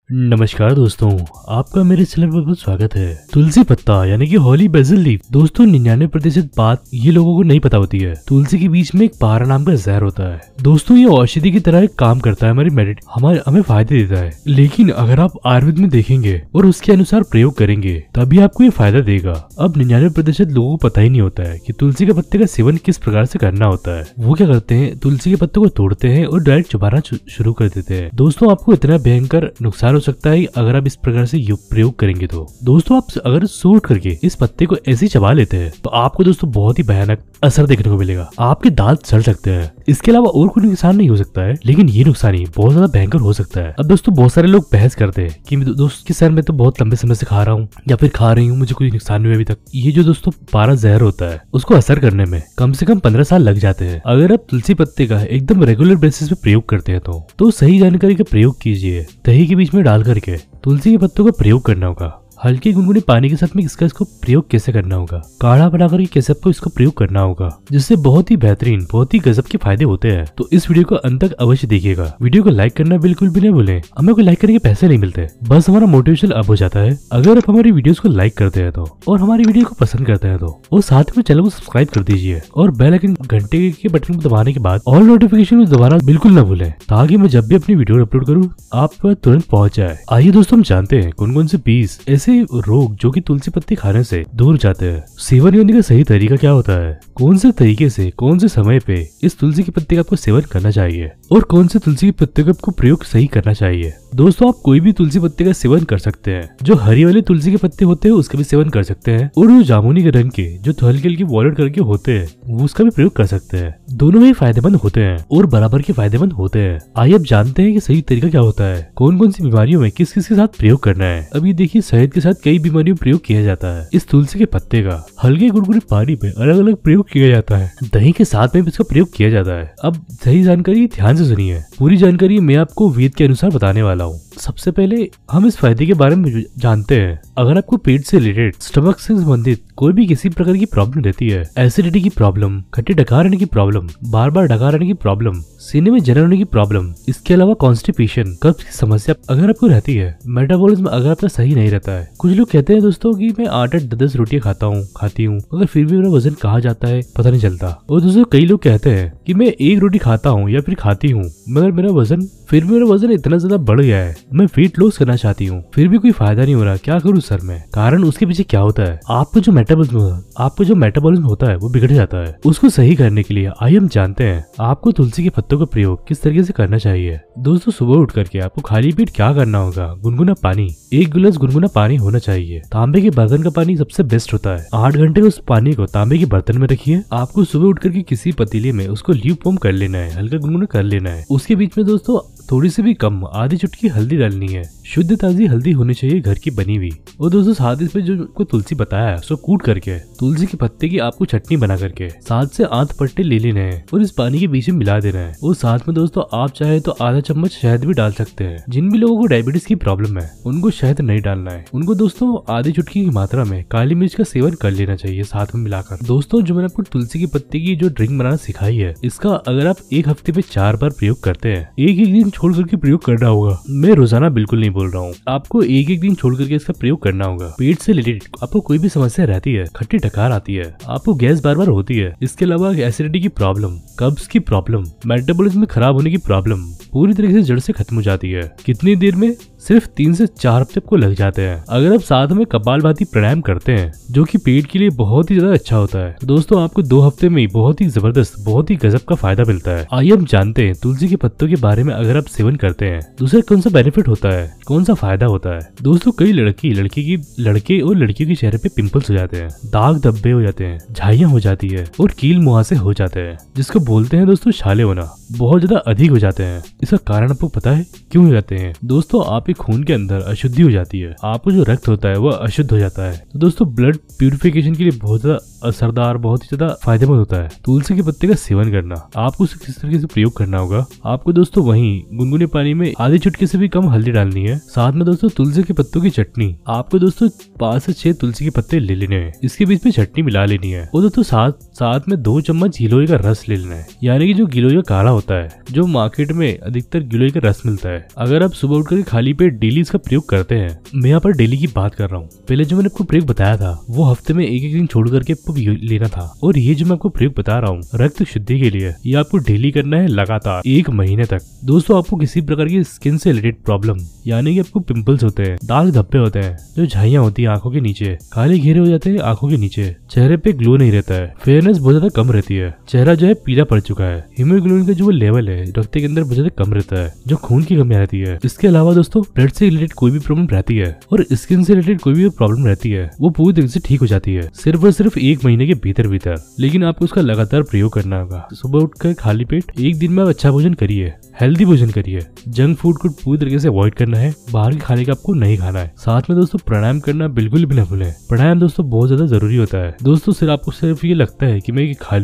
नमस्कार दोस्तों, आपका मेरे चैनल पर बहुत स्वागत है। तुलसी पत्ता यानी कि होली बेसिल लीफ। दोस्तों 99% बात ये लोगों को नहीं पता होती है। तुलसी के बीच में एक पारा नाम का जहर होता है। दोस्तों ये औषधि की तरह काम करता है, हमें फायदे देता है। लेकिन अगर आप आयुर्वेद में देखेंगे और उसके अनुसार प्रयोग करेंगे तभी आपको ये फायदा देगा। अब 99% लोगों को पता ही नहीं होता है कि तुलसी के पत्ते का सेवन किस प्रकार से करना होता है। वो क्या करते हैं, तुलसी के पत्ते को तोड़ते हैं और डायरेक्ट चबाना शुरू कर देते हैं। दोस्तों आपको इतना भयंकर नुकसान हो सकता है अगर आप इस प्रकार से प्रयोग करेंगे तो। दोस्तों आप अगर सूट करके इस पत्ते को ऐसे ही चबा लेते हैं तो आपको दोस्तों बहुत ही भयानक असर देखने को मिलेगा। आपके दांत सड़ सकते हैं। इसके अलावा और कोई नुकसान नहीं हो सकता है, लेकिन ये नुकसान ही बहुत ज्यादा भयंकर हो सकता है। अब दोस्तों बहुत सारे लोग बहस करते हैं कि दोस्त की सर मैं तो बहुत लंबे समय से खा रहा हूँ या फिर खा रही हूँ, मुझे कोई नुकसान नहीं हुआ अभी तक। ये जो दोस्तों पारा जहर होता है उसको असर करने में कम से कम 15 साल लग जाते हैं। अगर आप तुलसी पत्ते का एकदम रेगुलर बेसिस पे प्रयोग करते हैं तो सही जानकारी का प्रयोग कीजिए। दही के बीच में डाल करके तुलसी के पत्तों का प्रयोग करना होगा। हल्के गुनगुने पानी के साथ में इसको प्रयोग कैसे करना होगा, काढ़ा बनाकर कैसे आपको इसको प्रयोग करना होगा, जिससे बहुत ही बेहतरीन, बहुत ही गजब के फायदे होते हैं। तो इस वीडियो को अंत तक अवश्य देखिएगा। वीडियो को लाइक करना बिल्कुल भी नहीं भूलें। हमें कोई लाइक करने के पैसे नहीं मिलते, बस हमारा मोटिवेशन अप हो जाता है अगर आप हमारी वीडियोस को लाइक करते हैं तो, और हमारी वीडियो को पसंद करते हैं तो। और साथ में चैनल को सब्सक्राइब कर दीजिए और बेल आइकन घंटे के बटन को दबाने के बाद ऑल नोटिफिकेशन को दबाना बिल्कुल न भूलें, ताकि मैं जब भी अपनी वीडियो अपलोड करूँ आप पर तुरंत पहुंच जाए। आइए दोस्तों हम जानते हैं कौन कौन से 20 ऐसे रोग जो कि तुलसी पत्ती खाने से दूर जाते हैं। सेवन करने का सही तरीका क्या होता है, कौन से तरीके से कौन से समय पे इस तुलसी के पत्ते का आपको सेवन करना चाहिए और कौन से तुलसी के पत्ते का आपको प्रयोग सही करना चाहिए। दोस्तों आप कोई भी तुलसी पत्ते का सेवन कर सकते हैं। जो हरी वाले तुलसी के पत्ते होते हैं उसका भी सेवन कर सकते हैं, और जो जामुनी के रंग के जो हल्के हल्के वॉलेट करके होते हैं उसका भी प्रयोग कर सकते हैं। दोनों ही फायदेमंद होते हैं और बराबर के फायदेमंद होते हैं। आइए अब जानते हैं कि सही तरीका क्या होता है, कौन कौन सी बीमारियों में किस किस के साथ प्रयोग करना है। अब ये देखिए शहद के साथ कई बीमारियों में प्रयोग किया जाता है। इस तुलसी के पत्ते का हल्के गुनगुने पानी में अलग अलग प्रयोग किया जाता है। दही के साथ में भी इसका प्रयोग किया जाता है। अब सही जानकारी ध्यान से सुनिए, पूरी जानकारी मैं आपको वेद के अनुसार बताने वाला हूँ। सबसे पहले हम इस फायदे के बारे में जानते हैं। अगर आपको पेट से रिलेटेड, स्टमक से संबंधित कोई भी किसी प्रकार की प्रॉब्लम रहती है, एसिडिटी की प्रॉब्लम, खट्टे डकार रहने की प्रॉब्लम, बार बार डकार रहने की प्रॉब्लम, सीने में जलन होने की प्रॉब्लम, इसके अलावा कॉन्स्टिपेशन, कब्ज की समस्या अगर आपको रहती है, मेटाबॉलिज्म अगर आपका सही नहीं रहता है। कुछ लोग कहते हैं दोस्तों कि मैं 8-10 रोटियां खाती हूँ मगर फिर भी मेरा वजन कहाँ जाता है पता नहीं चलता। और दोस्तों कई लोग कहते हैं कि मैं एक रोटी खाता हूँ या फिर खाती हूँ मगर मेरा वजन इतना ज्यादा बढ़ गया है, मैं वेट लॉस करना चाहती हूँ फिर भी कोई फायदा नहीं हो रहा, क्या करूँ सर मैं। कारण उसके पीछे क्या होता है, आपको जो मेटाबॉलिज्म होता है वो बिगड़ जाता है। उसको सही करने के लिए आइए हम जानते हैं आपको तुलसी के पत्तों का प्रयोग किस तरीके से करना चाहिए। दोस्तों सुबह उठ करके आपको खाली पेट क्या करना होगा, गुनगुना पानी, 1 गिलास गुनगुना पानी होना चाहिए। तांबे के बर्तन का पानी सबसे बेस्ट होता है। 8 घंटे उस पानी को तांबे के बर्तन में रखिए। आपको सुबह उठ करके किसी पतीले में उसको ल्यूपवार्म कर लेना है, हल्का गुनगुना कर लेना है। उसके बीच में दोस्तों थोड़ी सी भी कम आधी चुटकी हल्दी डालनी है। शुद्ध ताजी हल्दी होनी चाहिए, घर की बनी हुई। और दोस्तों साथ इसमें जो आपको तुलसी बताया है उसको कूट करके तुलसी के पत्ते की आपको चटनी बना करके 7 से 8 पट्टे ले लेने हैं और इस पानी के बीच में मिला देना है। और साथ में दोस्तों आप चाहे तो आधा चम्मच शहद भी डाल सकते हैं। जिन भी लोगों को डायबिटीज की प्रॉब्लम है उनको शहद नहीं डालना है, उनको दोस्तों आधी चुटकी की मात्रा में काली मिर्च का सेवन कर लेना चाहिए साथ में मिलाकर। दोस्तों जो मैंने आपको तुलसी के पत्ते की जो ड्रिंक बनाना सिखाई है, इसका अगर आप एक हफ्ते में 4 बार प्रयोग करते हैं, एक दिन छोड़ करके प्रयोग करना होगा। मैं रोजाना बिल्कुल नहीं बोल रहा हूँ, आपको एक दिन छोड़ करके इसका प्रयोग करना होगा। पेट से रिलेटेड आपको कोई भी समस्या रहती है, खट्टी डकार आती है, आपको गैस बार बार होती है, इसके अलावा एसिडिटी की प्रॉब्लम, कब्ज की प्रॉब्लम, मेटाबॉलिज्म में खराब होने की प्रॉब्लम पूरी तरीके से जड़ से खत्म हो जाती है। कितनी देर में, सिर्फ 3 से 4 हफ्ते को लग जाते हैं। अगर आप साथ में कपालभाति प्राणायाम करते हैं जो कि पेट के लिए बहुत ही ज्यादा अच्छा होता है, तो दोस्तों आपको 2 हफ्ते में बहुत ही जबरदस्त, बहुत ही गजब का फायदा मिलता है। आइए हम जानते हैं तुलसी के पत्तों के बारे में। अगर आप सेवन करते हैं दूसरा कौन सा बेनिफिट होता है, कौन सा फायदा होता है। दोस्तों कई लड़के और लड़कियों के चेहरे पे पिंपल्स हो जाते हैं, दाग धब्बे हो जाते हैं, झाइयां हो जाती है और कील मुहासे हो जाते हैं, जिसको बोलते हैं दोस्तों छाले होना, बहुत ज्यादा अधिक हो जाते हैं। इसका कारण आपको पता है क्यों हो जाते हैं? दोस्तों आपके खून के अंदर अशुद्धि हो जाती है, आपको जो रक्त होता है वह अशुद्ध हो जाता है। तो दोस्तों ब्लड प्यूरिफिकेशन के लिए बहुत ज्यादा असरदार, बहुत ही ज्यादा फायदेमंद होता है तुलसी के पत्ते का सेवन करना। आपको उसे किस तरीके से प्रयोग करना होगा, आपको दोस्तों वहीं गुनगुने पानी में आधी चुटकी से भी कम हल्दी डालनी है। साथ में दोस्तों तुलसी के पत्तों की चटनी, आपको दोस्तों 5 से 6 तुलसी के पत्ते ले लेने हैं, इसके बीच में चटनी मिला लेनी है। और दोस्तों साथ में 2 चम्मच गिलोय का रस ले लेना है, यानी कि जो गिलोय का काढ़ा होता है, जो मार्केट में अधिकतर गिलोय का रस मिलता है। अगर आप सुबह उठकर खाली पेट पे डेली इसका प्रयोग करते हैं। मैं यहाँ पर डेली की बात कर रहा हूँ। पहले जो मैंने आपको प्रयोग बताया था वो हफ्ते में एक दिन छोड़ करके आपको लेना था, और ये जो मैं आपको प्रयोग बता रहा हूँ रक्त शुद्धि के लिए, ये आपको डेली करना है लगातार 1 महीने तक। दोस्तों आपको किसी प्रकार की स्किन से रिलेटेड प्रॉब्लम, यानी कि आपको पिंपल्स होते हैं, दाग धब्बे होते हैं, जो झाइयां होती है आंखों के नीचे, काले घेरे हो जाते हैं आंखों के नीचे, चेहरे पे ग्लो नहीं रहता है, फेयरनेस बहुत ज्यादा कम रहती है, चेहरा जो है पीला पड़ चुका है, हीमोग्लोबिन का जो लेवल है रक्त के अंदर बहुत ज्यादा कम रहता है, जो खून की कमी रहती है। इसके अलावा दोस्तों ब्लड से रिलेटेड कोई भी प्रॉब्लम रहती है और स्किन से रिलेटेड कोई भी प्रॉब्लम रहती है वो पूरी तरह से ठीक हो जाती है, सिर्फ और सिर्फ 1 महीने के भीतर। लेकिन आपको उसका लगातार प्रयोग करना होगा। सुबह उठकर खाली पेट एक दिन में आप अच्छा भोजन करिए, हेल्दी भोजन करिए, जंक फूड को पूरी तरीके से अवॉइड करना है, बाहर के खाने का आपको नहीं खाना है। साथ में दोस्तों प्राणायाम करना बिल्कुल भी न भूलें। प्राणायाम दोस्तों बहुत ज्यादा जरूरी होता है। दोस्तों सिर्फ आपको सिर्फ ये लगता है कि मैं ये खा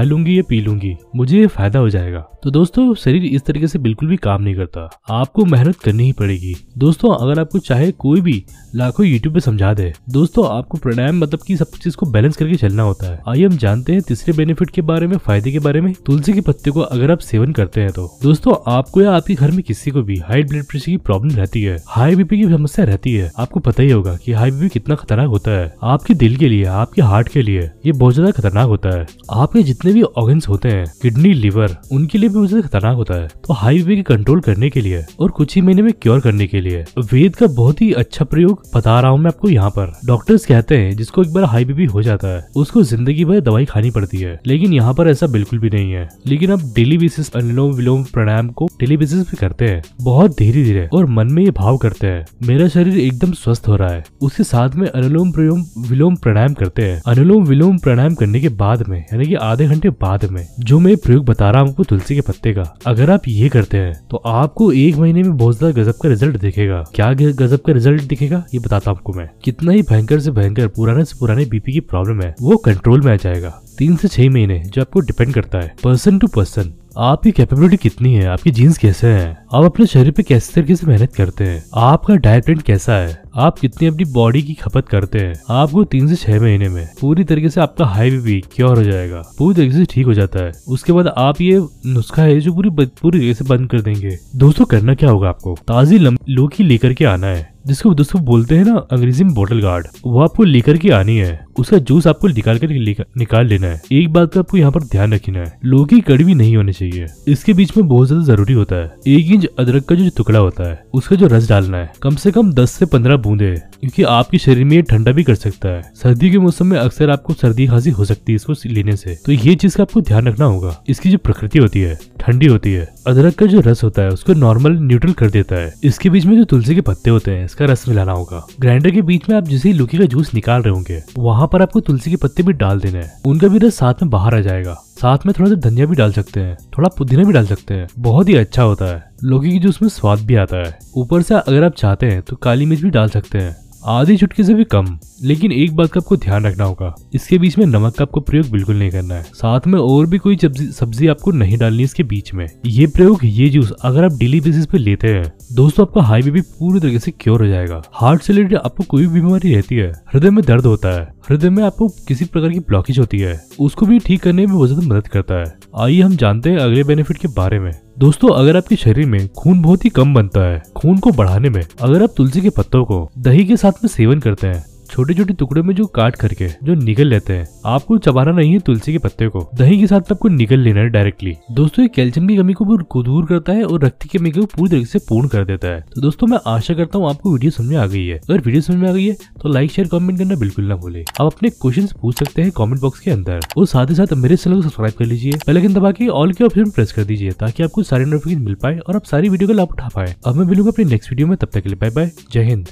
लूंगी या पी लूंगी, मुझे ये फायदा हो जाएगा, तो दोस्तों शरीर इस तरीके से बिल्कुल भी काम नहीं करता। आपको मेहनत करनी ही पड़ेगी। दोस्तों अगर आपको चाहे कोई भी लाखों यूट्यूब पे समझा दे, दोस्तों आपको प्राणायाम मतलब कि सब चीज को बैलेंस करके चलना होता है। आइए हम जानते हैं तीसरे बेनिफिट के बारे में, फायदे के बारे में। तुलसी के पत्ते को अगर आप सेवन करते हैं तो दोस्तों आपको या आपके घर में किसी को भी हाई ब्लड प्रेशर की प्रॉब्लम रहती है, हाई बीपी की समस्या रहती है, आपको पता ही होगा कि हाई बीपी कितना खतरनाक होता है आपके दिल के लिए, आपके हार्ट के लिए, ये बहुत ज्यादा खतरनाक होता है। आपके जितने भी ऑर्गन्स होते हैं, किडनी, लिवर, उनके लिए भी बहुत ज्यादा खतरनाक होता है। तो हाई बीपी को कंट्रोल करने के लिए और कुछ ही महीने में क्योर करने के लिए वेद का बहुत ही अच्छा प्रयोग बता रहा हूँ मैं आपको यहाँ पर। डॉक्टर्स कहते हैं जिसको एक बार हाई बीपी हो जाता है उसको जिंदगी भर दवाई खानी पड़ती है, लेकिन यहाँ पर ऐसा बिल्कुल भी नहीं है। लेकिन आप डेली बेसिस अनुलोम विलोम प्राणायाम को डेली बेसिस पे करते हैं, बहुत धीरे धीरे और मन में ये भाव करते हैं मेरा शरीर एकदम स्वस्थ हो रहा है। उसके साथ में अनुलोम विलोम प्राणायाम करते हैं। अनुलोम विलोम प्राणायाम करने के बाद में, यानी कि आधे घंटे बाद में, जो मैं प्रयोग बता रहा हूँ आपको तुलसी के पत्ते का, अगर आप ये करते हैं तो आपको 1 महीने में बहुत ज्यादा गजब का रिजल्ट दिखेगा। क्या गजब का रिजल्ट दिखेगा ये बताता हूँ आपको मैं। कितना ही भयंकर से भयंकर पुराने से पुराने बीपी की प्रॉब्लम है वो कंट्रोल में आ जाएगा। 3 से 6 महीने, जो आपको डिपेंड करता है पर्सन टू पर्सन, आपकी कैपेबिलिटी कितनी है, आपकी जीन्स कैसे हैं, आप अपने शरीर पे कैसे तरीके से मेहनत करते हैं, आपका डाइट प्लान कैसा है, आप कितनी अपनी बॉडी की खपत करते हैं। आपको 3 से 6 महीने में पूरी तरीके से आपका हाई बीपी क्योर हो जाएगा, पूरी तरीके से ठीक हो जाता है। उसके बाद आप ये नुस्खा है जो पूरी तरीके से बंद कर देंगे। दोस्तों करना क्या होगा, आपको ताजी लौकी लेकर के आना है, जिसको दोस्तों बोलते हैं ना अंग्रेजी में बॉटल गार्ड, वो आपको लेकर के आनी है। उसका जूस आपको निकाल लेना है। एक बात का आपको यहाँ पर ध्यान रखना है, लौकी कड़वी नहीं होनी चाहिए। इसके बीच में बहुत ज्यादा जरूरी होता है 1 इंच अदरक का जो टुकड़ा होता है उसका जो रस डालना है, कम से कम 10 से 15 बूंदे, क्योंकि आपके शरीर में ये ठंडा भी कर सकता है। सर्दी के मौसम में अक्सर आपको सर्दी खांसी हो सकती है इसको लेने से, तो ये चीज का आपको ध्यान रखना होगा। इसकी जो प्रकृति होती है ठंडी होती है, अदरक का जो रस होता है उसको नॉर्मल न्यूट्रल कर देता है। इसके बीच में जो तुलसी के पत्ते होते हैं इसका रस मिलाना होगा। ग्राइंडर के बीच में आप जैसे ही लौकी का जूस निकाल रहे होंगे वहां पर आपको तुलसी के पत्ते भी डाल देना है, उनका भी रस साथ में बाहर आ जाएगा। साथ में थोड़ा सा धनिया भी डाल सकते हैं, थोड़ा पुदीना भी डाल सकते हैं, बहुत ही अच्छा होता है। लौकी की जूस में स्वाद भी आता है। ऊपर से अगर आप चाहते हैं तो काली मिर्च भी डाल सकते हैं, आधी चुटकी से भी कम। लेकिन एक बात का आपको ध्यान रखना होगा, इसके बीच में नमक का आपको प्रयोग बिल्कुल नहीं करना है। साथ में और भी कोई सब्जी आपको नहीं डालनी इसके बीच में। ये प्रयोग, ये जूस अगर आप डेली बेसिस पे लेते हैं दोस्तों आपका हाई बीपी पूरी तरीके से क्योर हो जाएगा। हार्ट से रिलेटेड आपको कोई भी बीमारी रहती है, हृदय में दर्द होता है, हृदय में आपको किसी प्रकार की ब्लॉकेज होती है, उसको भी ठीक करने में बहुत ज्यादा मदद करता है। आइए हम जानते हैं अगले बेनिफिट के बारे में। दोस्तों अगर आपके शरीर में खून बहुत ही कम बनता है, खून को बढ़ाने में अगर आप तुलसी के पत्तों को दही के साथ में सेवन करते हैं, छोटे छोटे टुकड़े में जो काट करके जो निगल लेते हैं, आपको चबाना नहीं है तुलसी के पत्ते को, दही के साथ आपको निगल लेना है डायरेक्टली। दोस्तों ये कैल्शियम की कमी को दूर करता है और रक्त की कमी को पूरी तरीके से पूर्ण कर देता है। तो दोस्तों मैं आशा करता हूँ आपको वीडियो समझ में आ गई है। अगर वीडियो समझ में आ गई है तो लाइक शेयर कमेंट करना बिल्कुल ना भूले। आप अपने क्वेश्चन पूछ सकते हैं कमेंट बॉक्स के अंदर, और साथ ही साथ मेरे चैनल को सब्सक्राइब कर लीजिए, बेल आइकन दबा के ऑल के ऑप्शन प्रेस कर दीजिए ताकि आपको सारी नोटिफिकेशन मिल पाए और आप सारी वीडियो का लाभ उठा पाए। अब मैं मिलूंगा अपनी नेक्स्ट वीडियो में, तब तक के लिए बाय बाय, जय हिंद।